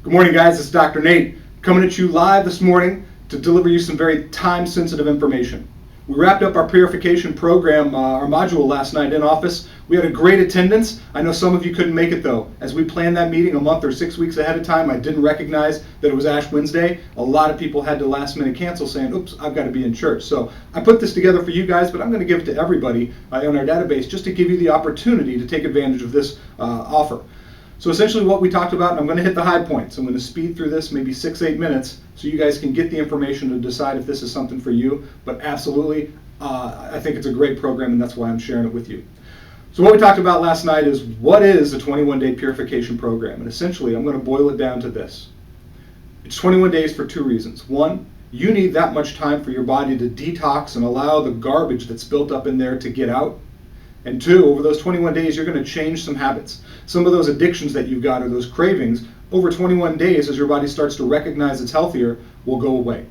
Good morning, guys. It's Dr. Nate coming at you live this morning to deliver you some very time-sensitive information. We wrapped up our Purification program, our module last night in office. We had a great attendance. I know some of you couldn't make it though. As we planned that meeting a month or 6 weeks ahead of time, I didn't recognize that it was Ash Wednesday. A lot of people had to last minute cancel saying, oops, I've got to be in church. So I put this together for you guys, but I'm going to give it to everybody on our database just to give you the opportunity to take advantage of this offer. So essentially what we talked about, and I'm going to hit the high points. I'm going to speed through this maybe 6-8 minutes so you guys can get the information to decide if this is something for you. But absolutely, I think it's a great program, and that's why I'm sharing it with you. So what we talked about last night is what is a 21-day purification program? And essentially, I'm going to boil it down to this. It's 21 days for two reasons. One, you need that much time for your body to detox and allow the garbage that's built up in there to get out. And two, over those 21 days, you're going to change some habits. Some of those addictions that you've got or those cravings, over 21 days, as your body starts to recognize it's healthier, will go away.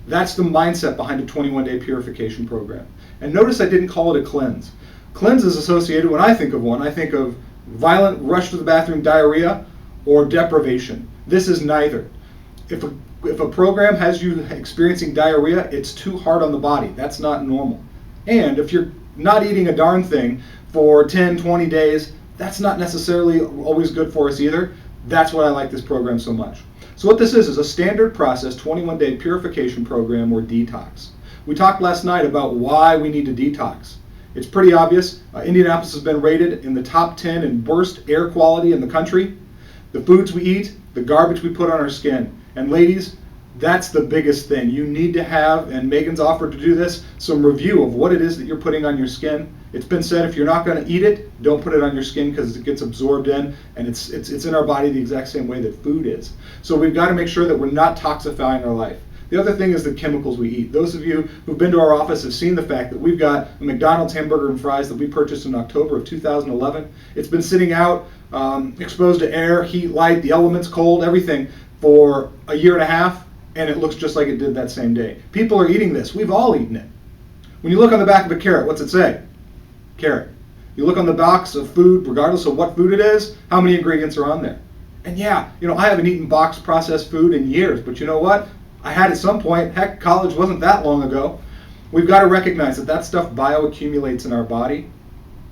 That's the mindset behind a 21-day purification program. And notice I didn't call it a cleanse. Cleanse is associated, when I think of one, I think of violent rush to the bathroom diarrhea or deprivation. This is neither. If a program has you experiencing diarrhea, it's too hard on the body. That's not normal. And if you're not eating a darn thing for 10, 20 days, that's not necessarily always good for us either. That's why I like this program so much. So what this is a standard process 21-day purification program or detox. We talked last night about why we need to detox. It's pretty obvious. Indianapolis has been rated in the top 10 in worst air quality in the country. The foods we eat, the garbage we put on our skin. And ladies, that's the biggest thing. You need to have, and Megan's offered to do this, some review of what it is that you're putting on your skin. It's been said if you're not going to eat it, don't put it on your skin because it gets absorbed in, and it's in our body the exact same way that food is. So we've got to make sure that we're not toxifying our life. The other thing is the chemicals we eat. Those of you who've been to our office have seen the fact that we've got a McDonald's hamburger and fries that we purchased in October of 2011. It's been sitting out, exposed to air, heat, light, the elements, cold, everything for a year and a half. And it looks just like it did that same day. People are eating this. We've all eaten it. When you look on the back of a carrot, what's it say? Carrot. You look on the box of food, regardless of what food it is, how many ingredients are on there? And yeah, I haven't eaten boxed processed food in years, but you know what? I had at some point. Heck, college wasn't that long ago. We've got to recognize that that stuff bioaccumulates in our body,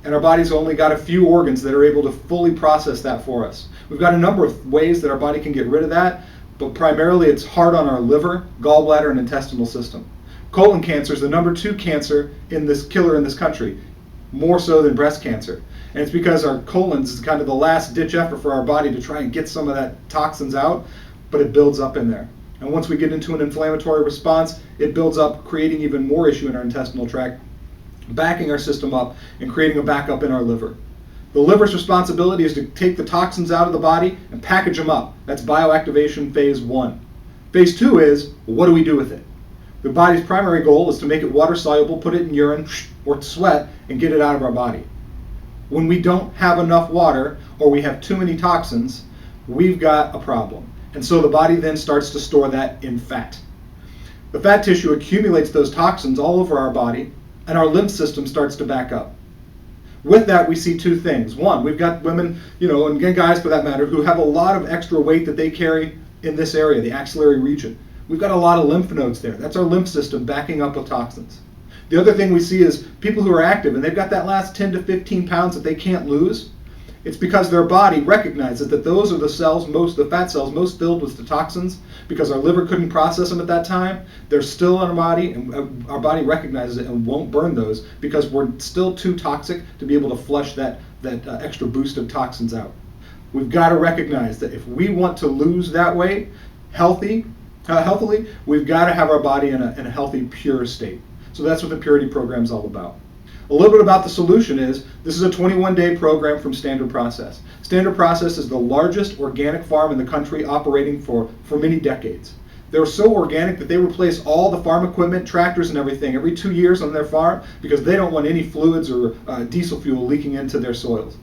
and our body's only got a few organs that are able to fully process that for us. We've got a number of ways that our body can get rid of that, but primarily it's hard on our liver, gallbladder, and intestinal system. Colon cancer is the #2 cancer in this killer in this country, more so than breast cancer. And it's because our colons is kind of the last ditch effort for our body to try and get some of that toxins out, but it builds up in there. And once we get into an inflammatory response, it builds up, creating even more issue in our intestinal tract, backing our system up and creating a backup in our liver. The liver's responsibility is to take the toxins out of the body and package them up. That's bioactivation phase 1. Phase 2 is, what do we do with it? The body's primary goal is to make it water soluble, put it in urine or sweat, and get it out of our body. When we don't have enough water or we have too many toxins, we've got a problem. And so the body then starts to store that in fat. The fat tissue accumulates those toxins all over our body, and our lymph system starts to back up. With that, we see two things. One, we've got women, and guys for that matter, who have a lot of extra weight that they carry in this area, the axillary region. We've got a lot of lymph nodes there. That's our lymph system backing up with toxins. The other thing we see is people who are active and they've got that last 10 to 15 pounds that they can't lose. It's because their body recognizes that those are the cells, the fat cells most filled with the toxins, because our liver couldn't process them at that time. They're still in our body, and our body recognizes it and won't burn those because we're still too toxic to be able to flush that extra boost of toxins out. We've got to recognize that if we want to lose that weight healthily, we've got to have our body in a healthy, pure state. So that's what the Purity program is all about. A little bit about the solution is, this is a 21-day program from Standard Process. Standard Process is the largest organic farm in the country, operating for many decades. They're so organic that they replace all the farm equipment, tractors and everything every 2 years on their farm because they don't want any fluids or diesel fuel leaking into their soils.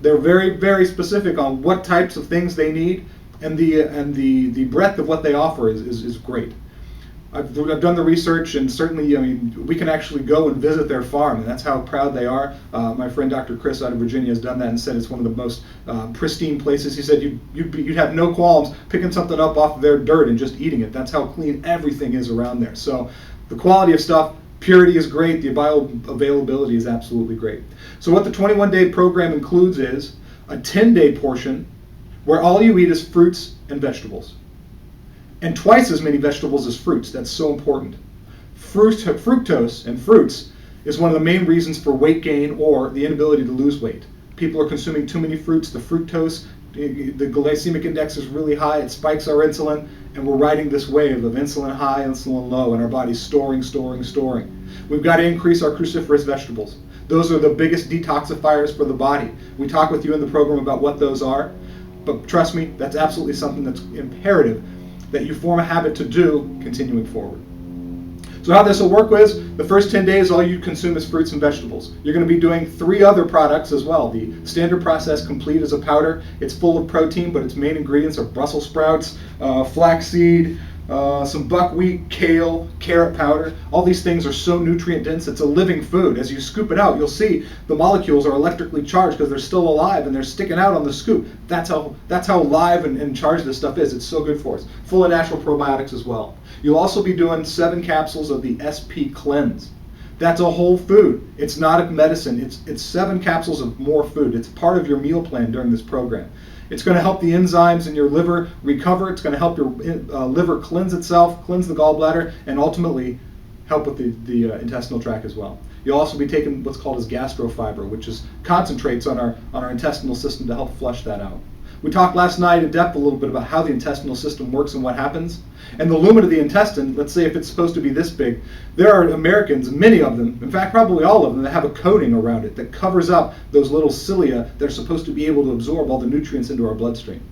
They're very, very specific on what types of things they need, and the breadth of what they offer is great. I've done the research, and certainly, I mean, we can actually go and visit their farm, and that's how proud they are. My friend Dr. Chris out of Virginia has done that and said it's one of the most pristine places. He said you'd have no qualms picking something up off of their dirt and just eating it. That's how clean everything is around there. So the quality of stuff, purity is great, the bioavailability is absolutely great. So what the 21-day program includes is a 10-day portion where all you eat is fruits and vegetables. And twice as many vegetables as fruits. That's so important. Fructose and fruits is one of the main reasons for weight gain or the inability to lose weight. People are consuming too many fruits. The fructose, the glycemic index is really high. It spikes our insulin, and we're riding this wave of insulin high, insulin low, and our body's storing. We've got to increase our cruciferous vegetables. Those are the biggest detoxifiers for the body. We talk with you in the program about what those are, but trust me, that's absolutely something that's imperative that you form a habit to do continuing forward. So how this will work is, the first 10 days all you consume is fruits and vegetables. You're going to be doing 3 other products as well. The Standard Process Complete is a powder. It's full of protein, but its main ingredients are Brussels sprouts, flaxseed, some buckwheat, kale, carrot powder. All these things are so nutrient dense, it's a living food. As you scoop it out, you'll see the molecules are electrically charged because they're still alive and they're sticking out on the scoop. That's how live and charged this stuff is. It's so good for us. Full of natural probiotics as well. You'll also be doing 7 capsules of the SP Cleanse. That's a whole food. It's not a medicine. It's 7 capsules of more food. It's part of your meal plan during this program. It's going to help the enzymes in your liver recover. It's going to help your liver cleanse itself, cleanse the gallbladder, and ultimately help with the intestinal tract as well. You'll also be taking what's called as gastrofiber, which is concentrates on our intestinal system to help flush that out. We talked last night in depth a little bit about how the intestinal system works and what happens. And the lumen of the intestine, let's say if it's supposed to be this big, there are Americans, many of them, in fact probably all of them, that have a coating around it that covers up those little cilia that are supposed to be able to absorb all the nutrients into our bloodstream.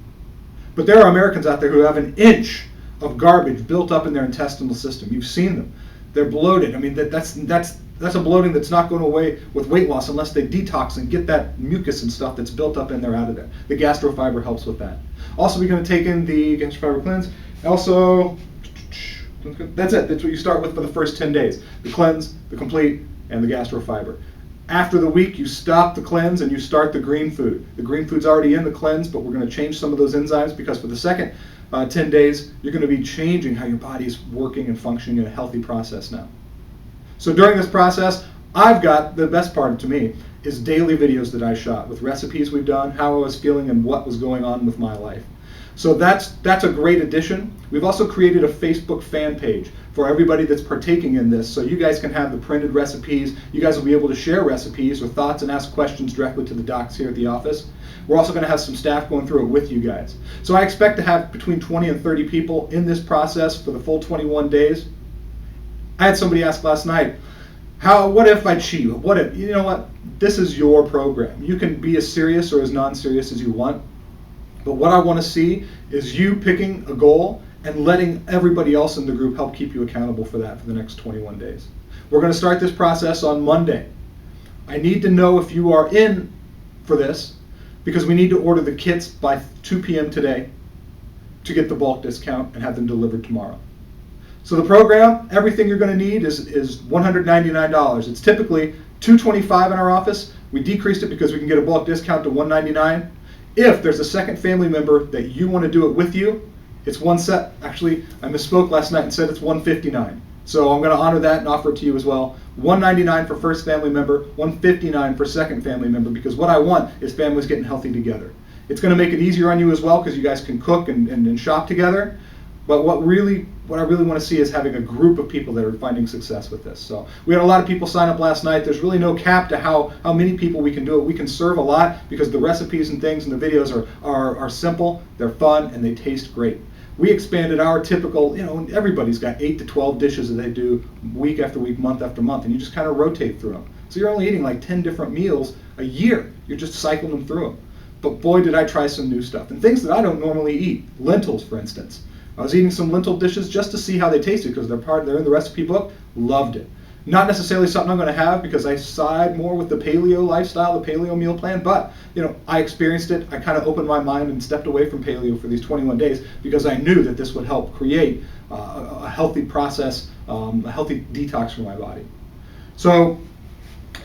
But there are Americans out there who have an inch of garbage built up in their intestinal system. You've seen them. They're bloated. I mean, that's a bloating that's not going away with weight loss unless they detox and get that mucus and stuff that's built up in there out of there. The gastrofiber helps with that. Also, we're going to take in the gastrofiber cleanse. Also, that's it. That's what you start with for the first 10 days. The cleanse, the complete, and the gastrofiber. After the week, you stop the cleanse and you start the green food. The green food's already in the cleanse, but we're going to change some of those enzymes because for the second 10 days, you're going to be changing how your body's working and functioning in a healthy process now. So during this process, I've got, the best part to me, is daily videos that I shot with recipes we've done, how I was feeling, and what was going on with my life. So that's a great addition. We've also created a Facebook fan page for everybody that's partaking in this, so you guys can have the printed recipes. You guys will be able to share recipes or thoughts and ask questions directly to the docs here at the office. We're also going to have some staff going through it with you guys. So I expect to have between 20 and 30 people in this process for the full 21 days. I had somebody ask last night, what if I cheat? What if, you know what? This is your program. You can be as serious or as non-serious as you want. But what I want to see is you picking a goal and letting everybody else in the group help keep you accountable for that for the next 21 days. We're going to start this process on Monday. I need to know if you are in for this because we need to order the kits by 2 p.m. today to get the bulk discount and have them delivered tomorrow. So the program, everything you're going to need is $199. It's typically $225 in our office. We decreased it because we can get a bulk discount to $199. If there's a second family member that you want to do it with you, it's one set. Actually, I misspoke last night and said it's $159. So I'm going to honor that and offer it to you as well. $199 for first family member, $159 for second family member, because what I want is families getting healthy together. It's going to make it easier on you as well because you guys can cook and shop together. But what I really want to see is having a group of people that are finding success with this. So we had a lot of people sign up last night. There's really no cap to how many people we can do it. We can serve a lot because the recipes and things and the videos are simple, they're fun, and they taste great. We expanded our typical, everybody's got 8 to 12 dishes that they do week after week, month after month, and you just kind of rotate through them. So you're only eating like 10 different meals a year. You're just cycling them through them. But boy, did I try some new stuff. And things that I don't normally eat. Lentils, for instance. I was eating some lentil dishes just to see how they tasted because they're in the recipe book. Loved it. Not necessarily something I'm going to have because I side more with the paleo lifestyle, the paleo meal plan, but I experienced it. I kind of opened my mind and stepped away from paleo for these 21 days because I knew that this would help create a healthy process, a healthy detox for my body. So,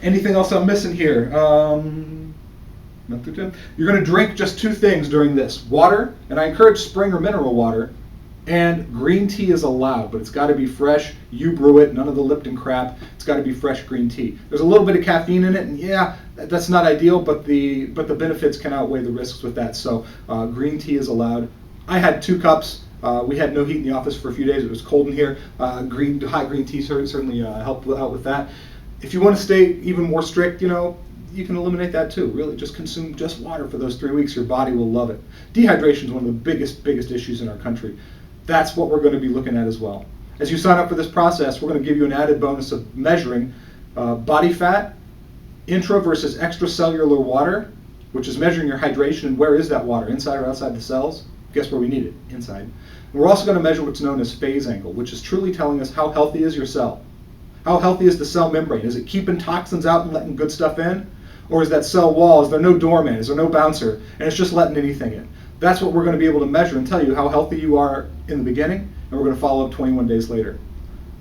anything else I'm missing here? You're going to drink just 2 things during this: water, and I encourage spring or mineral water, and green tea is allowed, but it's got to be fresh. You brew it, none of the Lipton crap. It's got to be fresh green tea. There's a little bit of caffeine in it, and yeah, that's not ideal, but the benefits can outweigh the risks with that. So green tea is allowed. I had 2 cups. We had no heat in the office for a few days. It was cold in here. Hot green tea certainly helped out with that. If you want to stay even more strict, you can eliminate that too. Really, just consume just water for those 3 weeks. Your body will love it. Dehydration is one of the biggest issues in our country. That's what we're going to be looking at as well. As you sign up for this process, we're going to give you an added bonus of measuring body fat, intra versus extracellular water, which is measuring your hydration and where is that water, inside or outside the cells. Guess where we need it? Inside. And we're also going to measure what's known as phase angle, which is truly telling us how healthy is your cell. How healthy is the cell membrane? Is it keeping toxins out and letting good stuff in? Or is that cell wall, is there no doorman, is there no bouncer, and it's just letting anything in? That's what we're going to be able to measure and tell you how healthy you are in the beginning, and we're going to follow up 21 days later.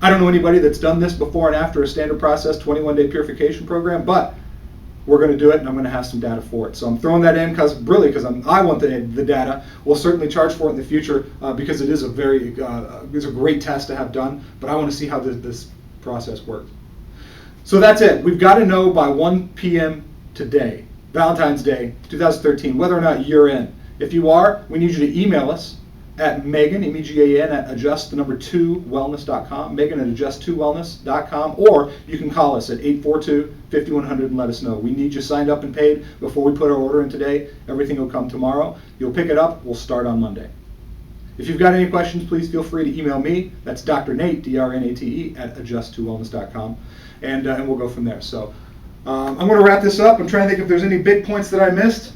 I don't know anybody that's done this before and after a standard process 21-day purification program, but we're going to do it, and I'm going to have some data for it. So I'm throwing that in because I want the data. We'll certainly charge for it in the future because it is it's a great test to have done, but I want to see how this process works. So that's it. We've got to know by 1 p.m. today, Valentine's Day 2013, whether or not you're in. If you are, we need you to email us at Megan, M-E-G-A-N, at adjust2wellness.com, Megan at adjust2wellness.com, or you can call us at 842-5100 and let us know. We need you signed up and paid before we put our order in today. Everything will come tomorrow. You'll pick it up. We'll start on Monday. If you've got any questions, please feel free to email me. That's Dr. Nate, D-R-N-A-T-E, at adjust2wellness.com, and we'll go from there. So I'm going to wrap this up. I'm trying to think if there's any big points that I missed.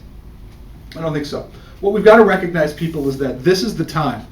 I don't think so. What we've got to recognize, people, is that this is the time.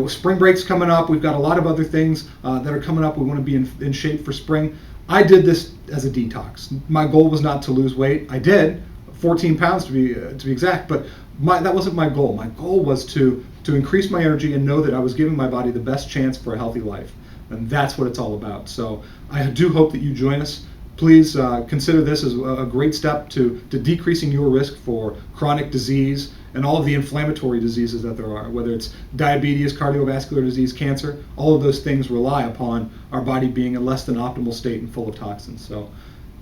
Spring break's coming up. We've got a lot of other things that are coming up. We want to be in shape for spring. I did this as a detox. My goal was not to lose weight. I did, 14 pounds to be exact, but that wasn't my goal. My goal was to increase my energy and know that I was giving my body the best chance for a healthy life. And that's what it's all about. So I do hope that you join us. Please consider this as a great step to decreasing your risk for chronic disease and all of the inflammatory diseases that there are, whether it's diabetes, cardiovascular disease, cancer. All of those things rely upon our body being in less than optimal state and full of toxins. So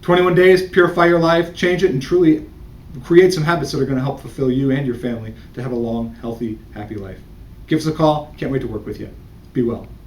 21 days, purify your life, change it, and truly create some habits that are going to help fulfill you and your family to have a long, healthy, happy life. Give us a call. Can't wait to work with you. Be well.